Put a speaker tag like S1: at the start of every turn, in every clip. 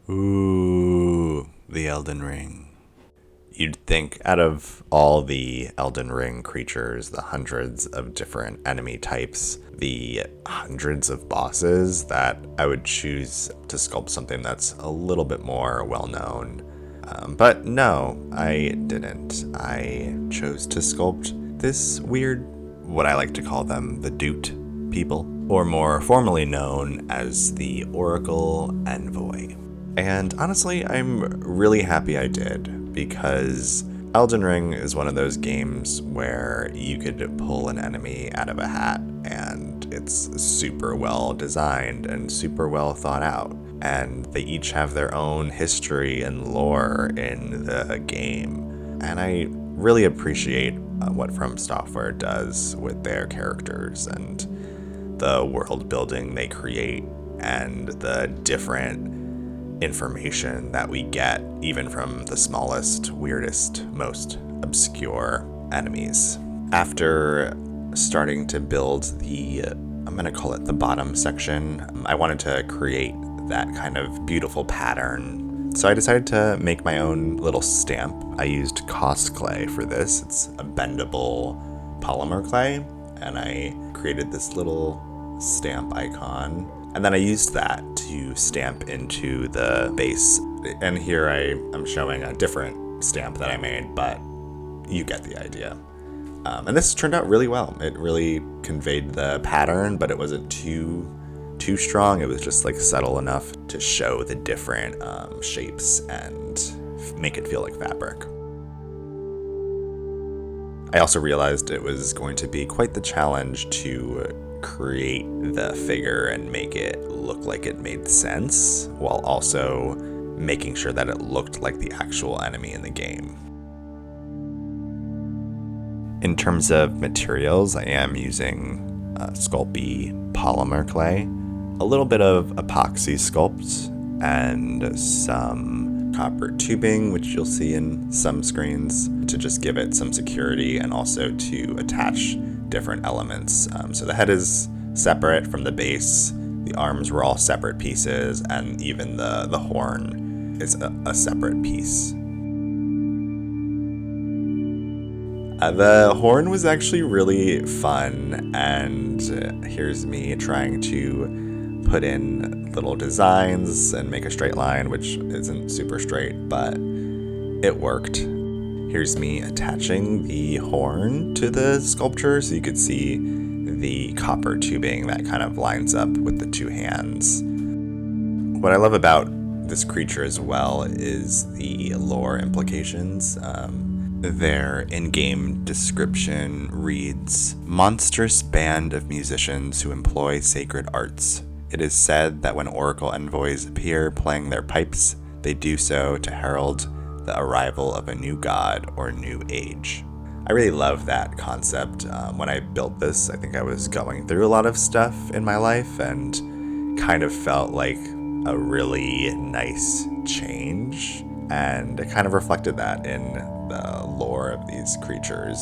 S1: Ooh, the Elden Ring. You'd think out of all the Elden Ring creatures, the hundreds of different enemy types, the hundreds of bosses, that I would choose to sculpt something that's a little bit more well known. But no, I didn't. I chose to sculpt this weird, what I like to call them, the Doot people, or more formally known as the Oracle Envoy. And honestly, I'm really happy I did, because Elden Ring is one of those games where you could pull an enemy out of a hat and it's super well designed and super well thought out. And they each have their own history and lore in the game. And I really appreciate what Fromsoftware does with their characters and the world building they create and the different information that we get, even from the smallest, weirdest, most obscure enemies. After starting to build I'm going to call it the bottom section, I wanted to create that kind of beautiful pattern. So I decided to make my own little stamp. I used Cost clay for this. It's a bendable polymer clay, and I created this little stamp icon. And then I used that to stamp into the base. And here I'm showing a different stamp that I made, but you get the idea. And this turned out really well. It really conveyed the pattern, but it wasn't too strong. It was just like subtle enough to show the different shapes and make it feel like fabric. I also realized it was going to be quite the challenge to create the figure and make it look like it made sense, while also making sure that it looked like the actual enemy in the game. In terms of materials, I am using Sculpted polymer clay, a little bit of epoxy sculpt, and some copper tubing, which you'll see in some screens, to just give it some security and also to attach different elements. So the head is separate from the base, the arms were all separate pieces, and even the horn is a separate piece. The horn was actually really fun, and here's me trying to put in little designs and make a straight line, which isn't super straight, but it worked. Here's me attaching the horn to the sculpture so you could see the copper tubing that kind of lines up with the two hands. What I love about this creature as well is the lore implications. Their in-game description reads, "Monstrous band of musicians who employ sacred arts. It is said that when Oracle Envoys appear playing their pipes, they do so to herald the arrival of a new god or new age." I really love that concept. When I built this, I think I was going through a lot of stuff in my life and kind of felt like a really nice change, and it kind of reflected that in the lore of these creatures.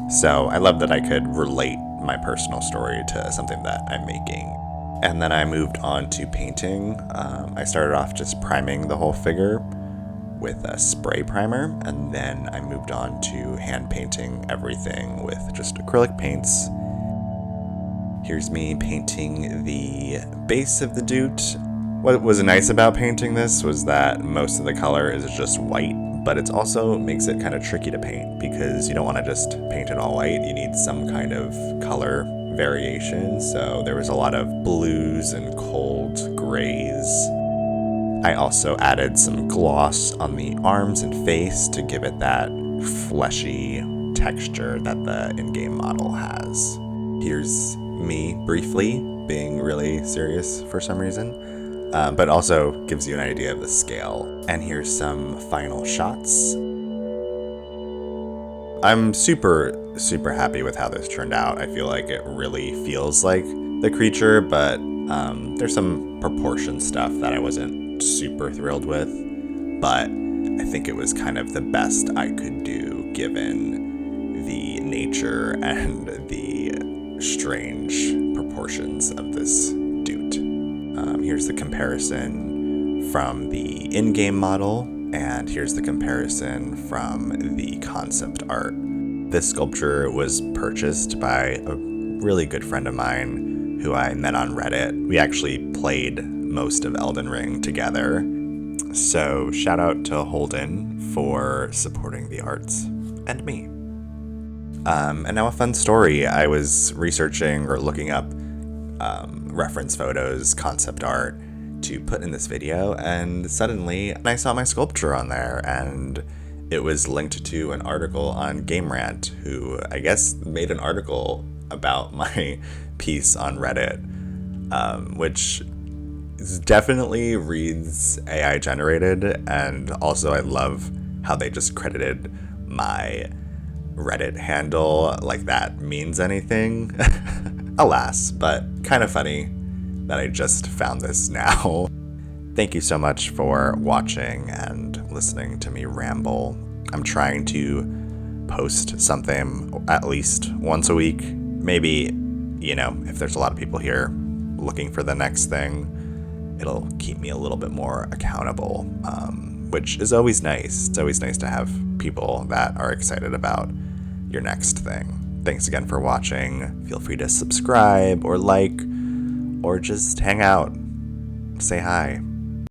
S1: So I love that I could relate my personal story to something that I'm making. And then I moved on to painting. I started off just priming the whole figure with a spray primer, and then I moved on to hand painting everything with just acrylic paints. Here's me painting the base of the Doot. What was nice about painting this was that most of the color is just white, but it also makes it kind of tricky to paint because you don't want to just paint it all white. You need some kind of color variation, so there was a lot of blues and cold grays. I also added some gloss on the arms and face to give it that fleshy texture that the in-game model has. Here's me briefly being really serious for some reason, but also gives you an idea of the scale. And here's some final shots. I'm super happy with how this turned out. I feel like it really feels like the creature, but there's some proportion stuff that I wasn't super thrilled with, but I think it was kind of the best I could do given the nature and the strange proportions of this Doot. Here's the comparison from the in-game model, and here's the comparison from the concept art. This sculpture was purchased by a really good friend of mine who I met on Reddit. We actually played most of Elden Ring together. So shout out to Holden for supporting the arts and me. And now a fun story. I was researching or looking up reference photos, concept art to put in this video, and suddenly I saw my sculpture on there, and it was linked to an article on Game Rant, who I guess made an article about my piece on Reddit, which definitely reads AI generated, and also I love how they just credited my Reddit handle like that means anything. Alas, but kind of funny that I just found this now. Thank you so much for watching and listening to me ramble. I'm trying to post something at least once a week. Maybe, if there's a lot of people here looking for the next thing, it'll keep me a little bit more accountable, which is always nice. It's always nice to have people that are excited about your next thing. Thanks again for watching. Feel free to subscribe or like, or just hang out. Say hi.